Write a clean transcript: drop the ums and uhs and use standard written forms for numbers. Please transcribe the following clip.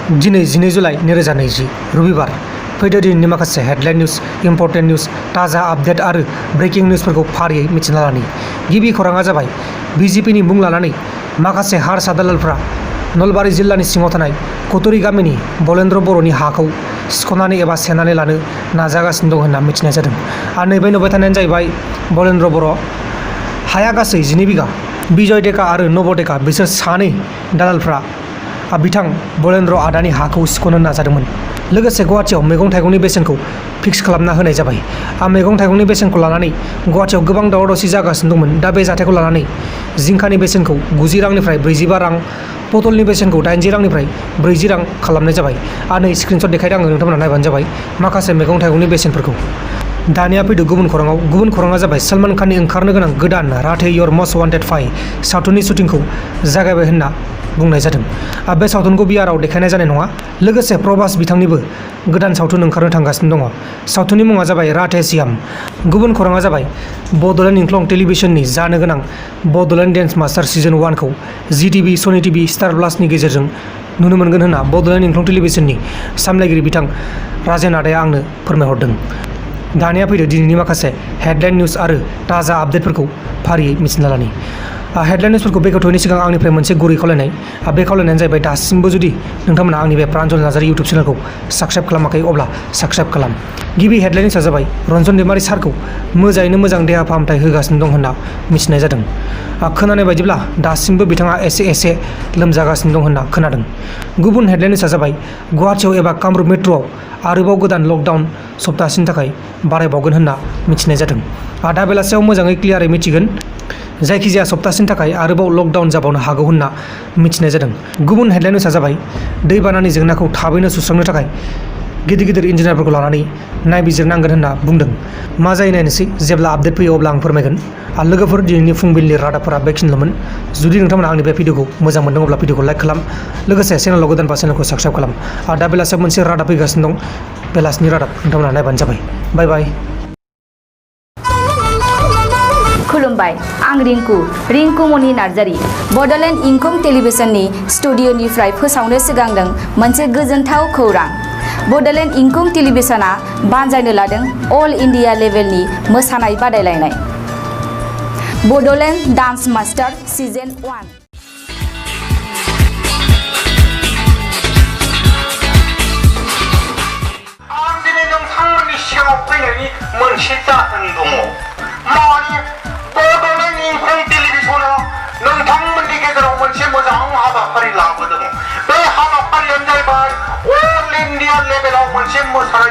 दिनै 12 जुलाइ 2020 रबिबार फैदो दिनैनि माखासे हेडलाइन निउज, इम्पर्टेन्ट निउज, ताजा आपडेट आरो ब्रेकिं निउजफोरखौ फारियै मिथिना लानि। गिबि खौराङा जाबाय बिजेपिनि मुं लानानै माखासे हारसा दालालफ्रा नलबारि जिल्लानि सिङाव थानाय कटुरी गामिनि बलेन्द्र बर'नि हाखौ सिख'नानै एबा सेनानै लानो नाजागासिनो दं होनना मिथिनाय जादों। आरो नैबे नुबाय थानायानो जाहैबाय बलेन्द्र बर'। हाया गासै 12 बिघा। बिजय डेका आरो नब डेका बिसोर सानै दालालफ्रा बिथां बलेन्द्र आदानि हाखौ सिख'नो नाजादोंमोन। लोगोसे गुवाहाटियाव मैगं थाइगंनि बेसेनखौ फिक्स खालामना होनाय जाबाय। मैगं थाइगंनि बेसेनखौ लानानै गुवाहाटियाव गोबां दावराव दावसि जागासिनो दंमोन। दा बे जाथायखौ लानानै जिंखानि बेसेनखौ 90 रांनिफ्राय 45 रां, पटलनि बेसेनखौ 80 रांनिफ्राय 40 रां खालामनाय जाबाय। आरो नै स्क्रिनशट देखायदों आङो, नोंथांमोना नायबानो जाबाय माखासे मैगं थाइगंनि बेसेनफोरखौ। दानिया फैदो गुबुन खौराङाव। गुबुन खौराङा जाबाय सलमान खाननि ओंखारनो गोनां गोदान राधे योर मस्ट वान्टेड 5 सावथुननि शुटिंखौ जागायबाय होनना बुंनाय जादों। बे सावथुनखौ बिहाराव देखायनाय जानाय नङा। लोगोसे प्रभास बिथांनिबो गोदान सावथुन ओंखारनो थांगासिनो दङ। सावथुननि मुङा जाबाय राधे श्याम। गुबुन खौराङा जाबाय बड'लेण्ड इंख्लं टेलिभिजननि जानो गोनां बड'लेण्ड डेन्स मास्टार सिजन 1 खौ जी टिभि, सनी टिभि, स्टार प्लासनि गेजेरजों नुनो मोनगोन होनना बड'लेण्ड इंख्लं टेलिभिजननि सामलायगिरि बिथां राजेन आदाया आंनो फोरमायहरदों। दानिया फैदो दिनैनि माखासे हेडलाइन निउज आरो ताजा आपडेटफोरखौ फारियै मिथिना लानि। हेडलाइन निउजफोरखौ बेखेवनायनि सिगां आंनिफ्राय मोनसे गुरै खावलायनाय। बे खावलायनायानो जाहैबाय दासिमबो जुदि नोंथांमोना आंनि बे प्रान्जल नार्जारी इउटुब चेनेलखौ साबस्क्राइब खालामाखै अब्ला साबस्क्राइब खालाम। गिबि हेडलाइन निउजआ जाबाय रन्जन दैमारि सारखौ मोजाङैनो मोजां देहा फाहामथाय होगासिनो दं होनना मिथिनाय जादों। खोनानाय बायदिब्ला दासिमबो बिथाङा एसे लोमजागासिनो दं होनना खोनादों। गुबुन हेडलाइन निउजआ जाबाय गुवाहाटियाव एबा कामरुप मेट्र'आव आरोबाव गोदान लकडाउन सप्तासेनि थाखाय बारायबावगोन होनना मिथिनाय जादों। दा बेलासियाव मोजाङै क्लियारै मिथिगोन। जायखिजाया सप्तासेनि थाखाय आरोबाव लकडाउन जाबावनो हागौ होनना मिथिनाय जादों। गुबुन हेडलाइन निउजआ जाबाय दैबानानि जेंनाखौ थाबैनो सुस्रांनो थाखाय गिदिर इन्जिनियारफोरखौ लानानै नायबिजिरनांगोन होनना बुंदों। मा जायो नायनोसै, जेब्ला आपडेट फैयो अब्ला आं फोरमायगोन। लोगोफोर, दिनैनि फुंबिलिनि रादाबफोरा बेखिनिल'मोन। जुदि नोंथांमोना आंनि बे भिडिअखौ मोजां मोनदों अब्ला भिडिअखौ लाइक खालाम। लोगोसे चेनेलाव गोदानबा चेनेलखौ साबस्क्राइब खालाम। दा बेलासियाव मोनसे रादाब फैगासिनो दं। बेलासिनि रादाब नोंथांमोना नायबानो जाबाय। बाय बाय। खुलुमबाय, आं रिंकु मनि नार्जारी। बड'लेण्ड इंखं टेलिभिजननि स्टुडिअ'निफ्राय फोसावनो सिगांदों मोनसे गोजोनथाव खौरां। बड'लेण्ड इंखं टेलिभिजनआ बानजायनो लादों अल इन्डिया लेभेलनि मोसानाय बादायलायनाय बड'लेण्ड डान्स मास्टार सिजन 1। आं दिनै नोंथांमोननि सिगाङाव फैनायनि मोनसे जाहोन दङ। माने बड'लेण्ड इंखं टेलिभिजनआ नोंथांमोननि गेजेराव मोनसे मोजां हाबाफारि लाबोदों। बे हाबाफारियानो जाहैबाय अल इन्डिया लेभेलाव मोनसे मोसानाय